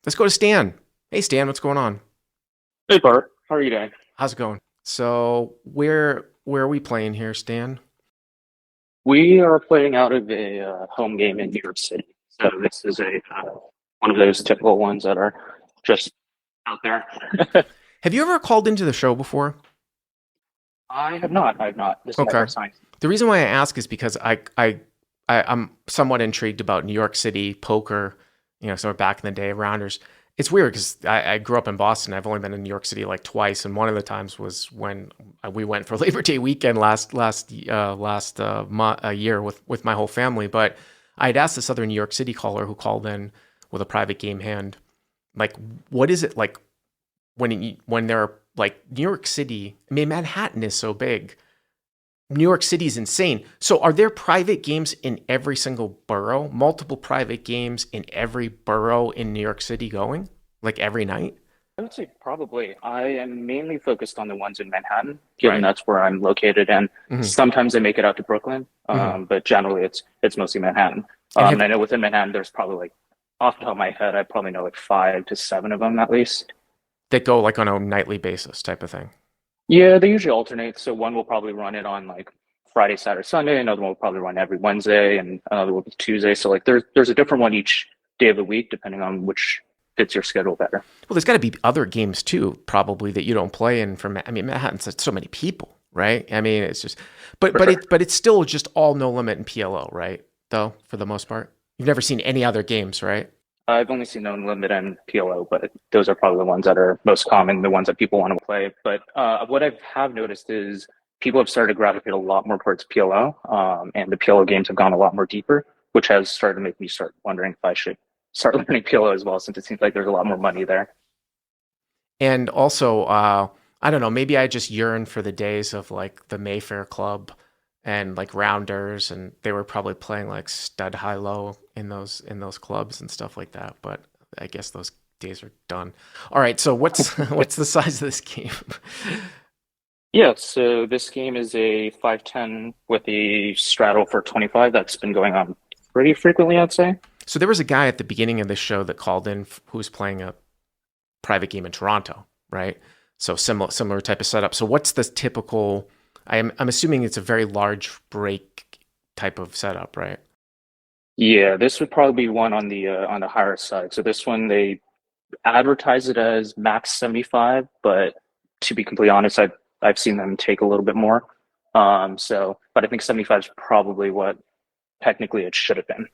Let's go to Stan. Hey, Stan, what's going on? Hey Bart, how are you doing? How's it going? So, where are we playing here, Stan? We are playing out of a home game in New York City. So this is a one of those typical ones that are just out there. Have you ever called into the show before? I have not. I have not. This is my Okay. first time. The reason why I ask is because I'm somewhat intrigued about New York City poker. So back in the day, rounders. It's weird because I grew up in Boston. I've only been in New York City like twice, and one of the times was when we went for Labor Day weekend last year with my whole family. But I had asked this other New York City caller who called in with a private game hand, like, what is it like when there are like New York City? I mean, Manhattan is so big. New York City is insane. So are there private games in every single borough? Multiple private games in every borough in New York City going? Like every night? I would say probably. I am mainly focused on the ones in Manhattan, given Right. that's where I'm located, and Hmm. sometimes they make it out to Brooklyn, Hmm. but generally it's mostly Manhattan. And have And I know within Manhattan, there's probably like off the top of my head, I probably know like 5 to 7 of them at least. that go like on a nightly basis type of thing. Yeah, they usually alternate. So one will probably run it on like Friday, Saturday, Sunday. Another one will probably run every Wednesday, and another will be Tuesday. So like there's a different one each day of the week, depending on which fits your schedule better. Well, there's got to be other games too, probably that you don't play in. From I mean, Manhattan's so many people, right? I mean, it's just, but For but sure. it but it's still just all no limit in PLO, right? Though for the most part, you've never seen any other games, right? I've only seen No Limit and PLO, but those are probably the ones that are most common, the ones that people want to play. But what I have noticed is people have started to gravitate a lot more towards PLO, and the PLO games have gone a lot more deeper, which has started to make me start wondering if I should start learning PLO as well, since it seems like there's a lot more money there. And also, I don't know, maybe I just yearn for the days of like the Mayfair Club and like Rounders, and they were probably playing like stud high low in those clubs and stuff like that. But I guess those days are done. All right, so what's what's the size of this game? Yeah, so this game is a 5-10 with a straddle for 25. That's been going on pretty frequently, I'd say. So there was a guy at the beginning of the show that called in who was playing a private game in Toronto, right? So similar type of setup. So what's the typical? I'm assuming it's a very large break type of setup, right? Yeah, this would probably be one on the higher side. So this one they advertise it as max 75, but to be completely honest, I've seen them take a little bit more. But I think 75 is probably what technically it should have been.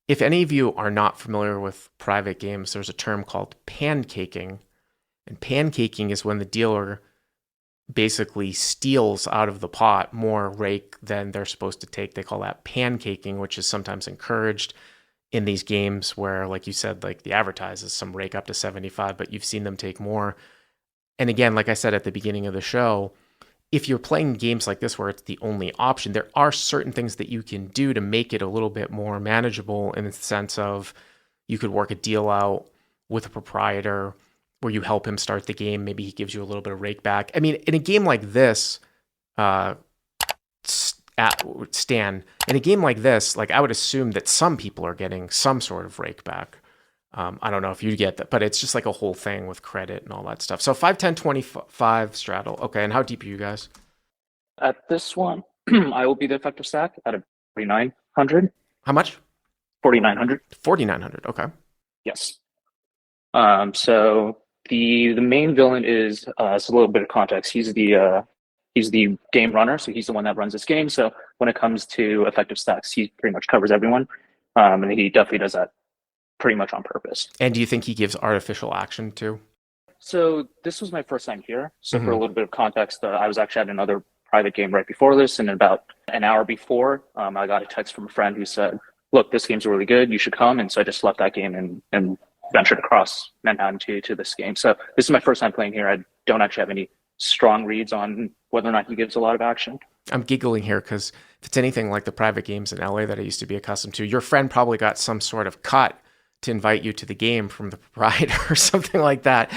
If any of you are not familiar with private games, there's a term called pancaking, and pancaking is when the dealer basically steals out of the pot more rake than they're supposed to take. They call that pancaking, which is sometimes encouraged in these games where, like you said, like the advertises some rake up to 75, but you've seen them take more. And again, like I said at the beginning of the show, if you're playing games like this where it's the only option, there are certain things that you can do to make it a little bit more manageable in the sense of you could work a deal out with a proprietor where you help him start the game. Maybe he gives you a little bit of rake back. I mean, in a game like this, uh, at Stan, in a game like this, like I would assume that some people are getting some sort of rake back. I don't know if you get that, but it's just like a whole thing with credit and all that stuff. So 5, 10, 25 straddle. Okay. And how deep are you guys? At this one, I will be the effective stack at a 4,900. How much? 4,900. 4,900. Okay. Yes. So the main villain is it's a little bit of context. He's the game runner, so he's the one that runs this game. So when it comes to effective stacks, he pretty much covers everyone, and he definitely does that pretty much on purpose. And do you think he gives artificial action too? So this was my first time here. So for a Mm-hmm. little bit of context, I was actually at another private game right before this, and about an hour before, I got a text from a friend who said, "Look, this game's really good. You should come." And so I just left that game and ventured across Manhattan to this game. So this is my first time playing here. I don't actually have any strong reads on whether or not he gives a lot of action. I'm giggling here because if it's anything like the private games in LA that I used to be accustomed to, your friend probably got some sort of cut to invite you to the game from the proprietor or something like that.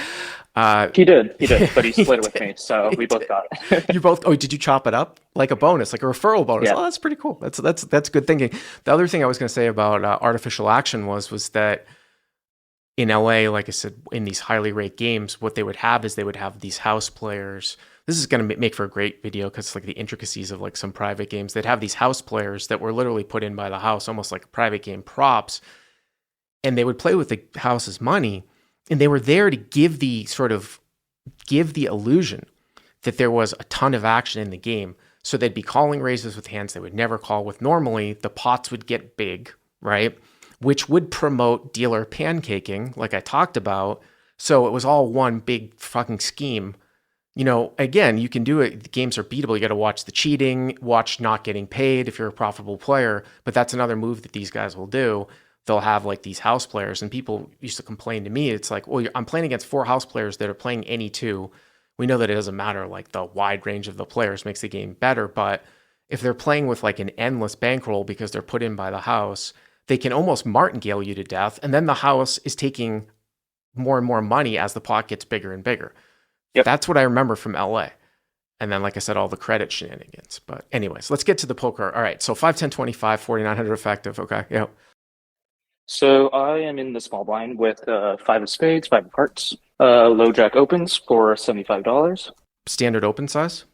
Uh, He did, but he he split it with did, me, so he we both did. got it. You both. Oh, did you chop it up like a bonus, like a referral bonus? Yeah. Oh, that's pretty cool. That's good thinking. The other thing I was going to say about artificial action was that in LA, like I said, in these highly rated games, what they would have is they would have these house players. This is going to make for a great video because it's like the intricacies of like some private games. They'd have these house players that were literally put in by the house, almost like private game props, and they would play with the house's money, and they were there to give the illusion that there was a ton of action in the game. So they'd be calling raises with hands they would never call with normally. The pots would get big, right? Which would promote dealer pancaking, like I talked about. So it was all one big fucking scheme. Again, you can do it. The games are beatable. You got to watch the cheating, watch not getting paid if you're a profitable player. But that's another move that these guys will do. They'll have like these house players, and people used to complain to me. It's like, well, I'm playing against 4 house players that are playing any 2. We know that it doesn't matter. Like the wide range of the players makes the game better. But if they're playing with like an endless bankroll because they're put in by the house, they can almost martingale you to death. And then the house is taking more and more money as the pot gets bigger and bigger. Yep. That's what I remember from LA. And then, like I said, all the credit shenanigans. But anyways, let's get to the poker. All right. So 5, 10, 25, 4,900 effective. Okay. Yeah. So I am in the small blind with 5 of spades, 5 of hearts. Low jack opens for $75. Standard open size?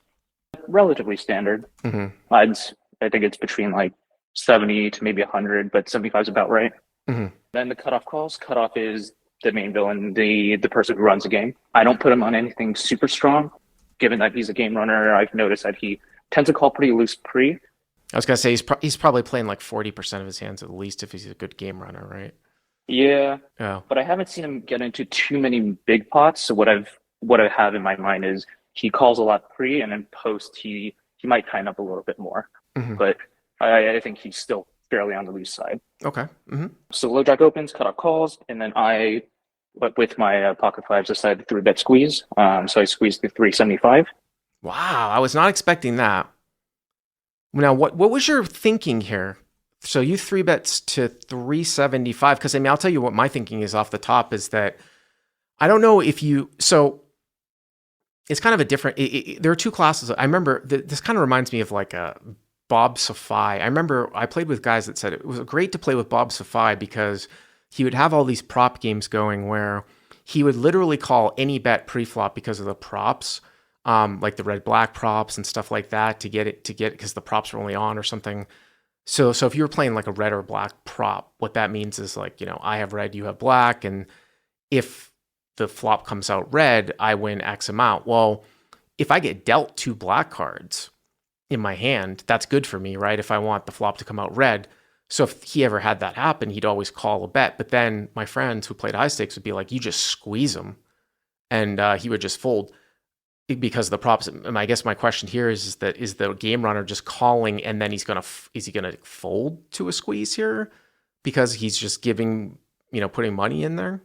Relatively standard. Mm-hmm. I think it's between like 70 to maybe 100, but 75 is about right. Mm-hmm. Then the cutoff calls. Cutoff is the main villain, the person who runs the game. I don't put him on anything super strong, given that he's a game runner. I've noticed that he tends to call pretty loose pre. I was going to say he's probably playing like 40% of his hands at least if he's a good game runner, right? Yeah. Oh. But I haven't seen him get into too many big pots. So what I have in my mind is he calls a lot pre, and then post he might tighten up a little bit more. Mm-hmm. But I think he's still fairly on the loose side. Okay. Mm-hmm. So low jack opens, cutoff calls, and then with my pocket fives, decided to 3-bet squeeze. So I squeezed the 375. Wow, I was not expecting that. Now, what was your thinking here? So you 3-bets to 375, because I'll tell you what my thinking is off the top is that I don't know if you, so it's kind of a different, there are 2 classes. I remember this kind of reminds me of like a Bob Safai. I remember I played with guys that said it was great to play with Bob Safai because he would have all these prop games going where he would literally call any bet pre-flop because of the props. Like the red-black props and stuff like that to get it because the props were only on or something. So if you were playing like a red or black prop, what that means is like, I have red, you have black, and if the flop comes out red, I win X amount. Well, if I get dealt 2 black cards in my hand, that's good for me, right? If I want the flop to come out red. So if he ever had that happen, he'd always call a bet. But then my friends who played high stakes would be like, you just squeeze him, and he would just fold. Because the props, and I guess my question here is the game runner just calling and then is he gonna fold to a squeeze here because he's just giving, putting money in there?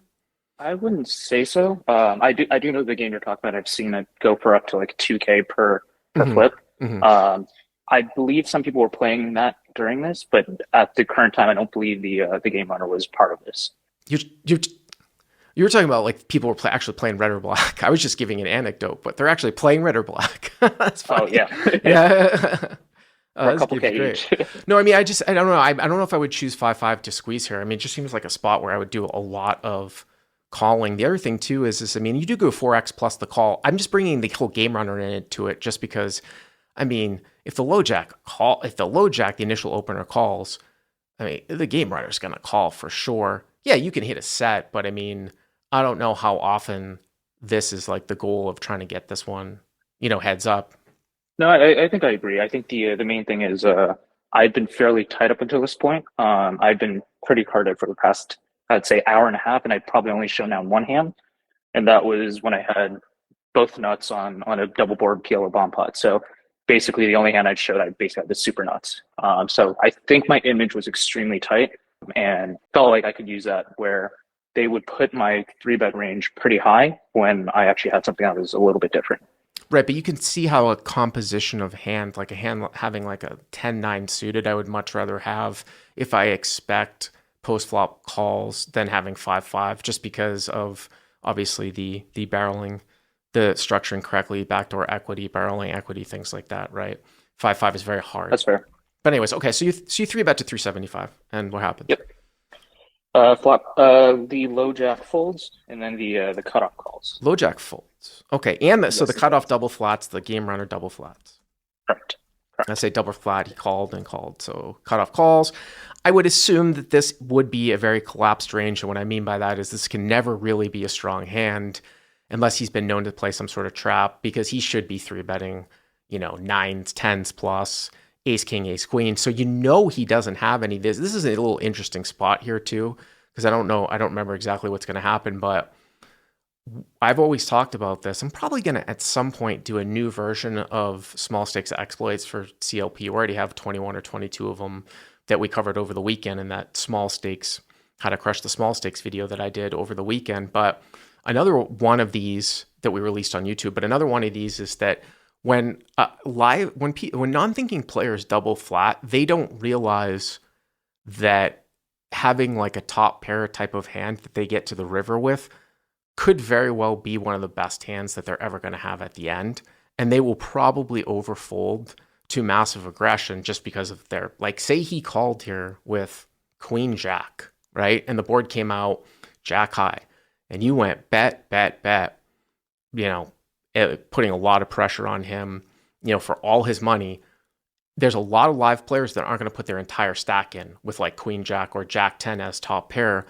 I wouldn't say so. I do know the game you're talking about. I've seen it go for up to like 2K per Mm-hmm. flip. Mm-hmm. I believe some people were playing that during this, but at the current time, I don't believe the game runner was part of this. You were talking about like people were actually playing red or black. I was just giving an anecdote, but they're actually playing red or black. That's funny. Oh yeah, Yeah. for a couple K each. No, I don't know. I don't know if I would choose 5-5 to squeeze here. It just seems like a spot where I would do a lot of calling. The other thing too is you do go 4x plus the call. I'm just bringing the whole game runner into it just because, if the low jack, the initial opener calls, the game runner is going to call for sure. Yeah, you can hit a set, but I don't know how often this is like the goal of trying to get this one, heads up. No, I think I agree. I think the main thing is I've been fairly tight up until this point. I've been pretty carded for the past, I'd say, hour and a half, and I'd probably only shown down one hand, and that was when I had both nuts on a double board PL or bomb pot. So basically, the only hand I'd showed, I basically had the super nuts. So I think my image was extremely tight, and felt like I could use that where they would put my 3-bet range pretty high when I actually had something that was a little bit different. Right, but you can see how a composition of hand, like a hand having like a 10-9 suited, I would much rather have if I expect post-flop calls than having 5-5, just because of obviously the barreling, the structuring correctly, backdoor equity, barreling equity, things like that, right? 5-5 is very hard. That's fair. But anyways, okay, so you 3-bet to 375, and what happened? Yep. Flop. The low jack folds, and then the cutoff calls. Low jack folds. Okay, and so the Yes, it cutoff does. double flats, the game runner double flats. Correct. I Correct. say double flat, he called and called. So cutoff calls. I would assume that this would be a very collapsed range. And what I mean by that is this can never really be a strong hand unless he's been known to play some sort of trap, because he should be three betting, nines, tens plus, ace, king, ace, queen. So he doesn't have any of this. This is a little interesting spot here too, because I don't know, I don't remember exactly what's going to happen, but I've always talked about this. I'm probably going to at some point do a new version of small stakes exploits for CLP. We already have 21 or 22 of them that we covered over the weekend in that small stakes, how to crush the small stakes video that I did over the weekend. But another one of these that we released on YouTube, but another one of these is that when when non-thinking players double flat, they don't realize that having like a top pair type of hand that they get to the river with could very well be one of the best hands that they're ever going to have at the end. And they will probably overfold to massive aggression just because of their, like, say he called here with Queen Jack, right? And the board came out Jack high, and you went bet, bet, bet, putting a lot of pressure on him, for all his money. There's a lot of live players that aren't going to put their entire stack in with like Queen Jack or Jack 10 as top pair.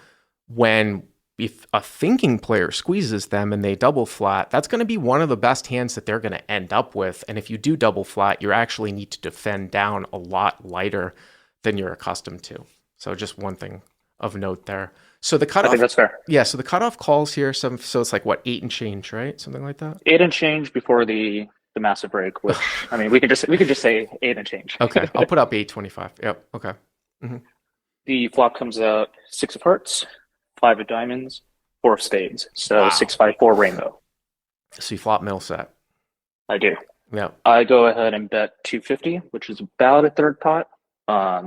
When if a thinking player squeezes them and they double flat, that's going to be one of the best hands that they're going to end up with. And if you do double flat, you actually need to defend down a lot lighter than you're accustomed to. So just one thing of note there. So the I think cutoff, that's fair. yeah. So the cutoff calls here, so it's like what, 8 and change, right? Something like that. 8 and change before the massive break, which I mean we could just say 8 and change. Okay, I'll put up 825. Yep. Okay. Mm-hmm. The flop comes out 6 of hearts, 5 of diamonds, 4 of spades. So Wow. 6, 5, 4 rainbow. So you flop middle set. I do. Yep. I go ahead and bet 250, which is about a third pot.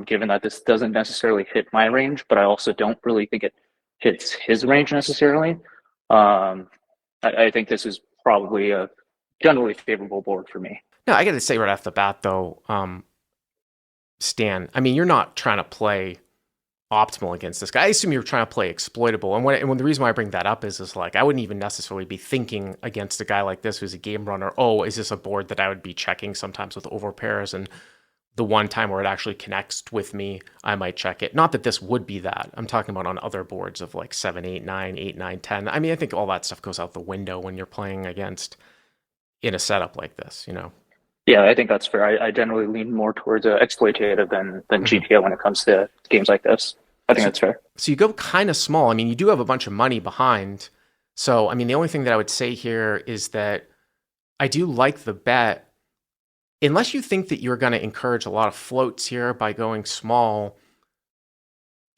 Given that this doesn't necessarily hit my range, but I also don't really think it hits his range necessarily. I think this is probably a generally favorable board for me. No, I got to say right off the bat though, Stan, I mean, you're not trying to play optimal against this guy. I assume you're trying to play exploitable. And when the reason why I bring that up is like, I wouldn't even necessarily be thinking against a guy like this who's a game runner, oh, is this a board that I would be checking sometimes with overpairs? And the one time where it actually connects with me, I might check it. Not that this would be that. I'm talking about on other boards of like 7, 8, 9, 8, 9, 10. I mean, I think all that stuff goes out the window when you're playing against in a setup like this. Yeah, I think that's fair. I generally lean more towards exploitative than Mhm. GTA when it comes to games like this. I think So, that's fair. so you go kind of small. I mean, you do have a bunch of money behind. So, I mean, the only thing that I would say here is that I do like the bet, unless you think that you're going to encourage a lot of floats here by going small.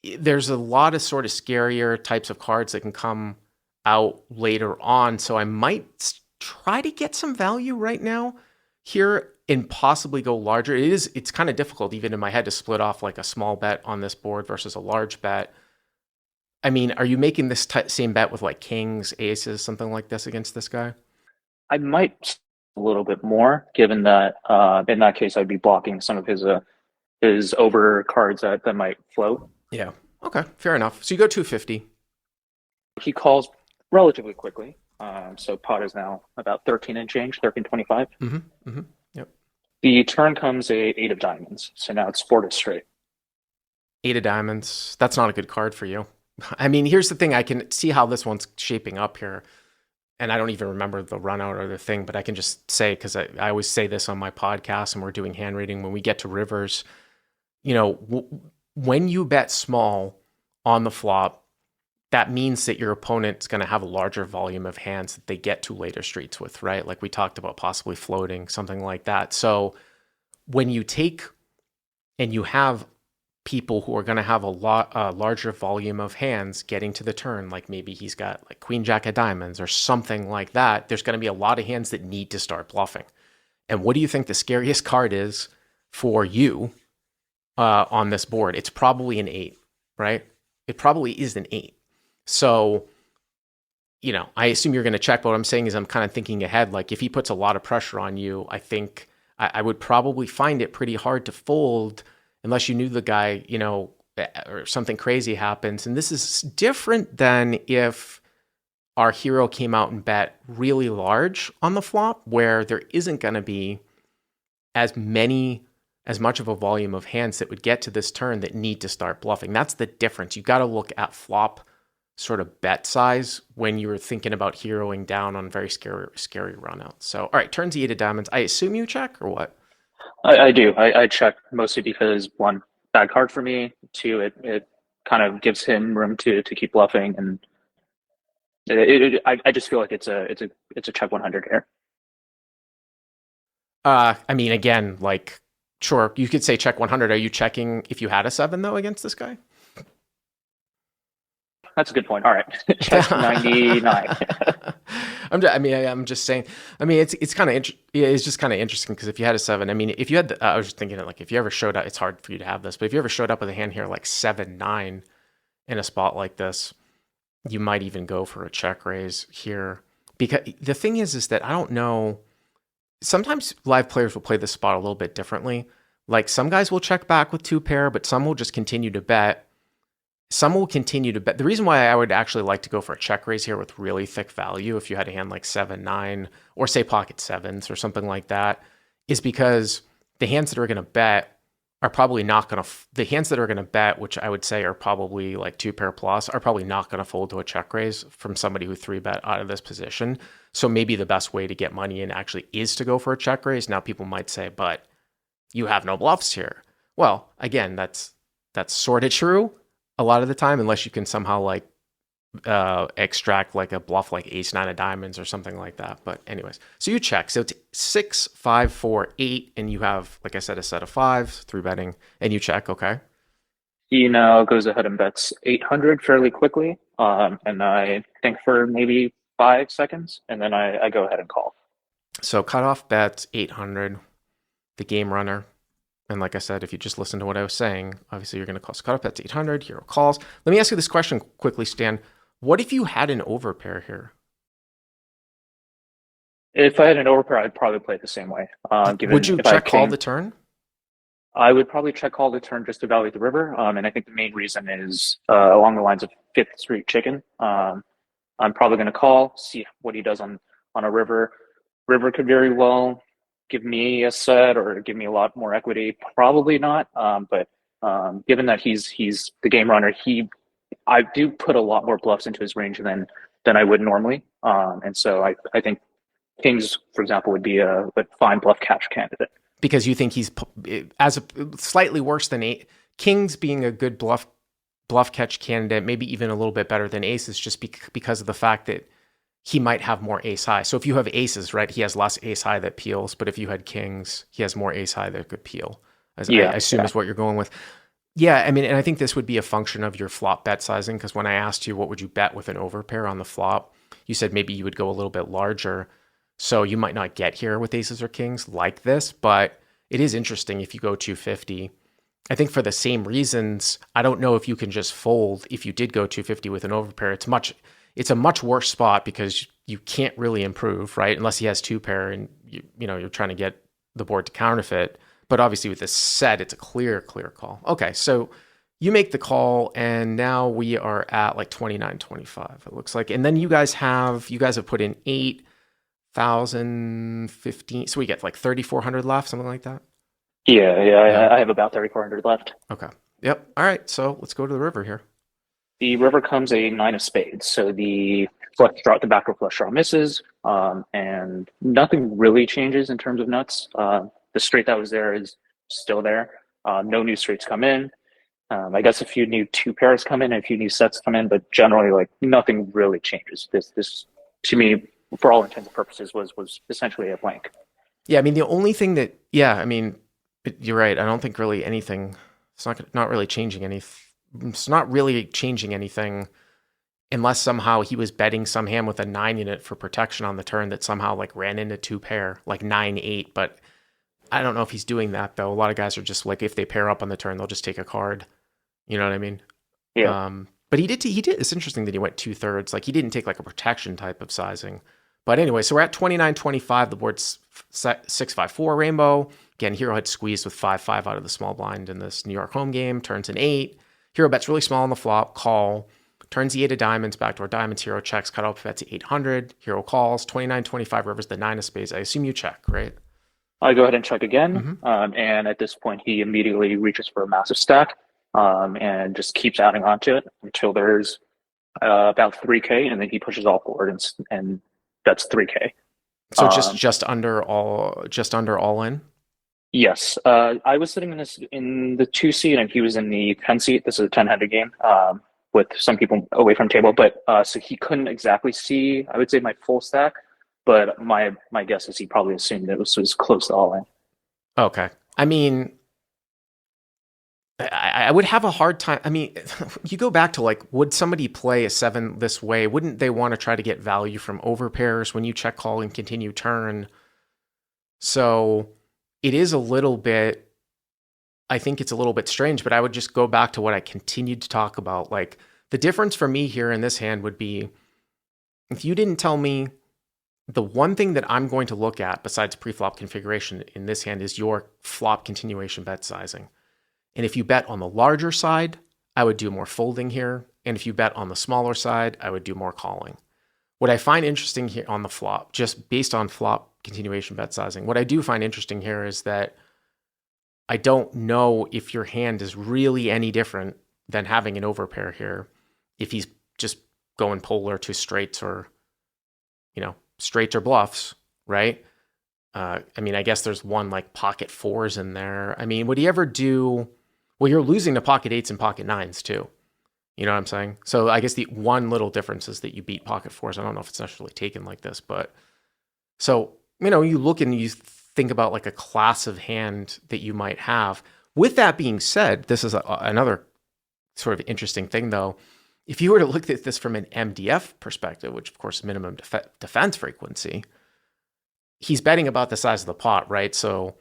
There's a lot of sort of scarier types of cards that can come out later on. So I might try to get some value right now here and possibly go larger. It's kind of difficult even in my head to split off like a small bet on this board versus a large bet. I mean, are you making this same bet with like kings, aces, something like this against this guy? I might a little bit more, given that in that case I'd be blocking some of his over cards that might float. Yeah. Okay, fair enough. So you go 250. He calls relatively quickly. So pot is now about 13 and change, 13.25. Mm-hmm. Mm-hmm. Yep. The turn comes a 8 of diamonds. So now it's 4 to straight. 8 of diamonds. That's not a good card for you. I mean, here's the thing. I can see how this one's shaping up here. And I don't even remember the run out or the thing, but I can just say, because I always say this on my podcast and we're doing hand rating, when we get to rivers, when you bet small on the flop, that means that your opponent's going to have a larger volume of hands that they get to later streets with, right? Like we talked about possibly floating, something like that. So when you take and you have people who are going to have a larger volume of hands getting to the turn, like maybe he's got like Queen Jack of diamonds or something like that, there's going to be a lot of hands that need to start bluffing. And what do you think the scariest card is for you on this board? It's probably an 8, right? It probably is an 8. So, I assume you're going to check. But what I'm saying is I'm kind of thinking ahead. Like if he puts a lot of pressure on you, I think I would probably find it pretty hard to fold unless you knew the guy, or something crazy happens. And this is different than if our hero came out and bet really large on the flop, where there isn't going to be as much of a volume of hands that would get to this turn that need to start bluffing. That's the difference. You got to look at flop sort of bet size when you're thinking about heroing down on very scary runouts. So, all right, turn to 8 of diamonds. I assume you check or what? I do. I check mostly because one, bad card for me. Two, it kind of gives him room to keep bluffing, and I just feel like it's a check 100 here. I mean, again, like, sure, you could say check 100. Are you checking if you had a 7 though against this guy? That's a good point. All right, check 99. I'm just saying. I mean, it's kind of it's just kind of interesting because if you had a 7, I mean, if you had, I was just thinking like if you ever showed up, it's hard for you to have this, but if you ever showed up with a hand here like 7-9 in a spot like this, you might even go for a check raise here. Because the thing is that I don't know. Sometimes live players will play this spot a little bit differently. Like some guys will check back with 2 pair, but some will just continue to bet. Some will continue to bet. The reason why I would actually like to go for a check raise here with really thick value, if you had a hand like 7-9 or say pocket 7s or something like that, is because the hands that are going to bet are probably not going to, the hands that are going to bet, which I would say are probably like 2 pair plus, are probably not going to fold to a check raise from somebody who 3-bet out of this position. So maybe the best way to get money in actually is to go for a check raise. Now people might say, but you have no bluffs here. Well, again, that's sort of true a lot of the time, unless you can somehow like extract like a bluff like ace-9 of diamonds or something like that. But anyways, so you check. So it's 6, 5, 4, 8, and you have, like I said, a set of 5s, 3-betting, and you check. Okay. He now goes ahead and bets 800 fairly quickly, and I think for maybe 5 seconds, and then I go ahead and call. So cutoff bets 800. The game runner. And like I said, if you just listen to what I was saying, obviously you're going to call. So cutoff bets 800. Hero calls. Let me ask you this question quickly, Stan. What if you had an overpair here? If I had an overpair, I'd probably play it the same way. Would you check call the turn? I would probably check call the turn just to evaluate the river. And I think the main reason is along the lines of Fifth Street Chicken. I'm probably going to call, see what he does on a river. River could very well give me a set or give me a lot more equity. Probably not. But given that he's the game runner, I do put a lot more bluffs into his range than I would normally. And so I think Kings, for example, would be a fine bluff catch candidate. Because you think he's slightly worse than Kings being a good bluff catch candidate, maybe even a little bit better than aces, just because of the fact that he might have more ace high. So if you have aces, right, he has less ace high that peels. But if you had kings, he has more ace high that could peel. I assume is what you're going with. Yeah, I mean, and I think this would be a function of your flop bet sizing, because when I asked you what would you bet with an overpair on the flop, you said maybe you would go a little bit larger. So you might not get here with aces or kings like this, but it is interesting if you go 250. I think for the same reasons, I don't know if you can just fold if you did go 250 with an overpair. It's a much worse spot because you can't really improve, right? Unless he has 2 pair and you're trying to get the board to counterfeit. But obviously with this set, it's a clear call. Okay, so you make the call, and now we are at like 29.25, it looks like. And then you guys have put in 8,000, 15. So we get like 3,400 left, something like that? Yeah. I have about 3,400 left. Okay. Yep. All right. So let's go to the river here. The river comes a 9 of spades. So the flush draw, the backdoor flush draw misses, and nothing really changes in terms of nuts. The straight that was there is still there. No new straights come in. I guess a few new 2 pairs come in and a few new sets come in, but generally, like, nothing really changes. This to me, for all intents and purposes, was essentially a blank. Yeah, I mean, the only thing that, you're right. I don't think really anything. It's not really changing anything. It's not really changing anything unless somehow he was betting some hand with a 9 in it for protection on the turn that somehow like ran into 2 pair, like 9-8. But I don't know if he's doing that though. A lot of guys are just like, if they pair up on the turn, they'll just take a card. You know what I mean? Yeah. But he did. It's interesting that he went 2/3. Like he didn't take like a protection type of sizing. But anyway, so we're at 29.25. The board's 6-5-4 rainbow. Again, hero had squeezed with 5-5 out of the small blind in this New York home game. Turns an 8. Hero bets really small on the flop, call, turns the 8 of diamonds, backdoor diamonds, hero checks, cut off bet to 800, hero calls, 29-25 rivers, the 9 of spades. I assume you check, right? I go ahead and check again, Mm-hmm. and at this point, he immediately reaches for a massive stack, and just keeps adding onto it until there's about 3K, and then he pushes all forward, and that's 3K. So Um, just under all in. yes, I was sitting in the 2 seat, and he was in the 10 seat. This is a 10-handed game, with some people away from table, but so he couldn't exactly see, I would say, my full stack, but my guess is he probably assumed it was close to all in. Okay. I mean, I would have a hard time. I mean, you go back to like, would somebody play a 7 this way? Wouldn't they want to try to get value from overpairs when you check call and continue turn? So it is a little bit, I think it's a little bit strange, but I would just go back to what I continued to talk about. Like, the difference for me here in this hand would be if you didn't tell me the one thing that I'm going to look at besides pre-flop configuration in this hand is your flop continuation bet sizing. And if you bet on the larger side, I would do more folding here. And if you bet on the smaller side, I would do more calling. What I find interesting here on the flop, just based on flop continuation bet sizing, what I do find interesting here is that I don't know if your hand is really any different than having an overpair here. If he's just going polar to straights or, straights or bluffs, right? I mean, I guess there's one like pocket fours in there. I mean, would he ever do? Well, you're losing to pocket eights and pocket nines too. You know what I'm saying? So I guess the one little difference is that you beat pocket fours. I don't know if it's necessarily taken like this, but so, you look and you think about like a class of hand that you might have. With that being said, this is another sort of interesting thing though. If you were to look at this from an MDF perspective, which of course is minimum defense frequency, he's betting about the size of the pot, right? So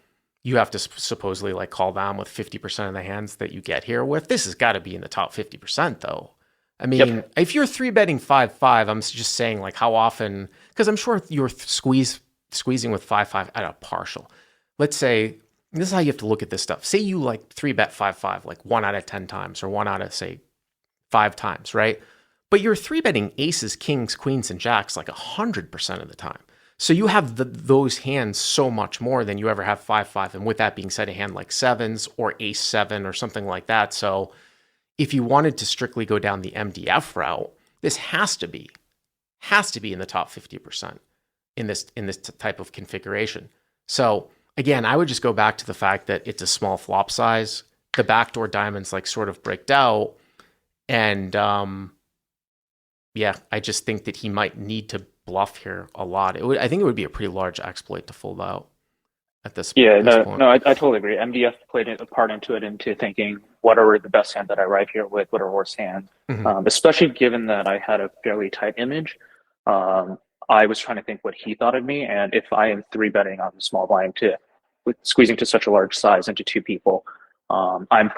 you have to supposedly like call down with 50% of the hands that you get here with. This has got to be in the top 50% though. I mean, Yep. if you're 3-betting 5-5, I'm just saying like how often, because I'm sure you're squeezing with 5-5 at a partial. Let's say, this is how you have to look at this stuff. Say you like 3-bet 5-5, like 1 out of 10 times or 1 out of say 5 times, right? But you're 3-betting aces, kings, queens, and jacks like 100% of the time. So you have those hands so much more than you ever have 5-5. And with that being said, a hand like sevens or ace 7 or something like that. So if you wanted to strictly go down the MDF route, this has to be in the top 50% in this type of configuration. So again, I would just go back to the fact that it's a small flop size. The backdoor diamonds like sort of breaked out. And I just think that he might need to bluff here a lot. I think it would be a pretty large exploit to fold out at this Yeah, point. no, I totally agree. MDF played a part into thinking what are the best hand that I write here with, what are worst hand, Mm-hmm. especially given that I had a fairly tight image. I was trying to think what he thought of me, and if I am 3-betting on the small blind with squeezing to such a large size into 2 people, I'm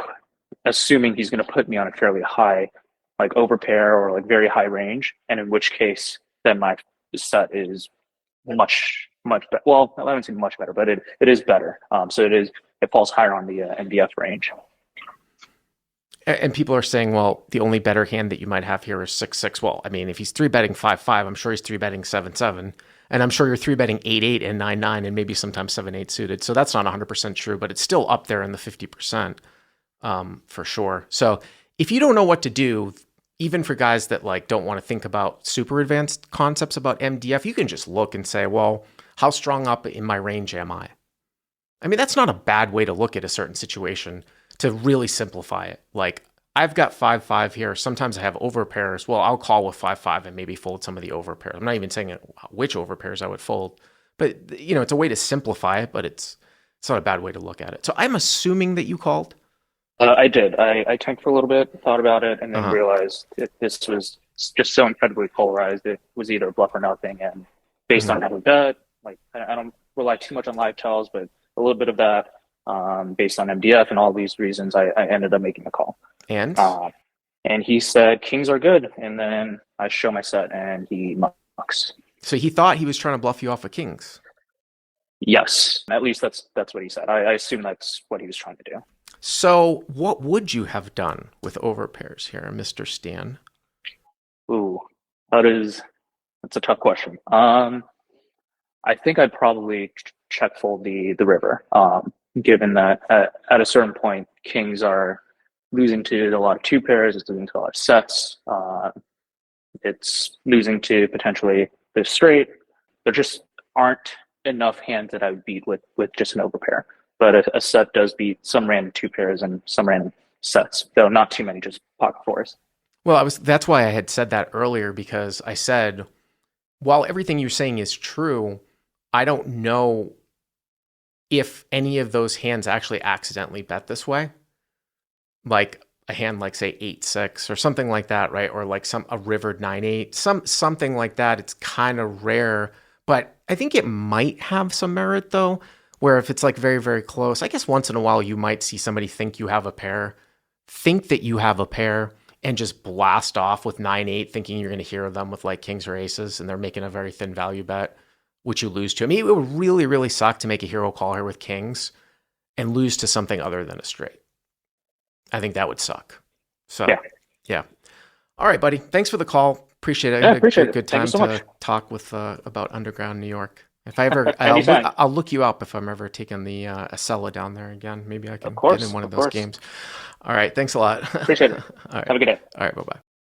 assuming he's going to put me on a fairly high, like overpair or like very high range, and in which case then my set is much better. Well, I haven't seen much better, but it is better. So it falls higher on the MDF range. And people are saying, well, the only better hand that you might have here is 6-6. Well, I mean, if he's 3-betting 5-5, I'm sure he's 3-betting 7-7. And I'm sure you're 3-betting 8-8 and 9-9 and maybe sometimes 7-8 suited. So that's not 100% true, but it's still up there in the 50% for sure. So if you don't know what to do, even for guys that like don't want to think about super advanced concepts about MDF, you can just look and say, well, how strong up in my range am I? I mean, that's not a bad way to look at a certain situation to really simplify it. Like, I've got 5-5 here. Sometimes I have overpairs. Well, I'll call with 5-5 and maybe fold some of the overpairs. I'm not even saying which overpairs I would fold, but it's a way to simplify it, but it's not a bad way to look at it. So I'm assuming that you called. I did. I tanked for a little bit, thought about it, and then Uh-huh. realized this was just so incredibly polarized. It was either a bluff or nothing. And based on how we bet, like I don't rely too much on live tells, but a little bit of that based on MDF and all these reasons, I ended up making a call. And And he said kings are good, and then I show my set, and he mucks. so he thought he was trying to bluff you off of kings. Yes, at least that's what he said. I assume that's what he was trying to do. So, what would you have done with overpairs here, Mr. Stan? Ooh, that's a tough question. I think I'd probably check fold the river, given that at a certain point, kings are losing to a lot of two pairs, it's losing to a lot of sets, it's losing to potentially the straight. There just aren't enough hands that I would beat with just an overpair. But a set does beat some random two pairs and some random sets, though not too many just pocket fours. Well, that's why I had said that earlier because I said while everything you're saying is true, I don't know if any of those hands actually accidentally bet this way. Like a hand like say 8-6 or something like that, right? Or like a rivered 9-8, something like that. It's kind of rare, but I think it might have some merit though, where if it's like very, very close, I guess once in a while you might see somebody think think that you have a pair and just blast off with 9-8 thinking you're going to hero them with like kings or aces and they're making a very thin value bet, which you lose to. I mean, it would really, really suck to make a hero call here with kings and lose to something other than a straight. I think that would suck. So, yeah. All right, buddy. Thanks for the call. Appreciate it. Yeah, appreciate it. Good Thank time you so to much. talk with About underground New York. If I ever, Anytime. I'll look you up if I'm ever taking the Acela down there again. Maybe I Of can get in course, one of of those course. games. All right. Thanks a lot. Appreciate it. All right. Have a good day. All right. Bye bye.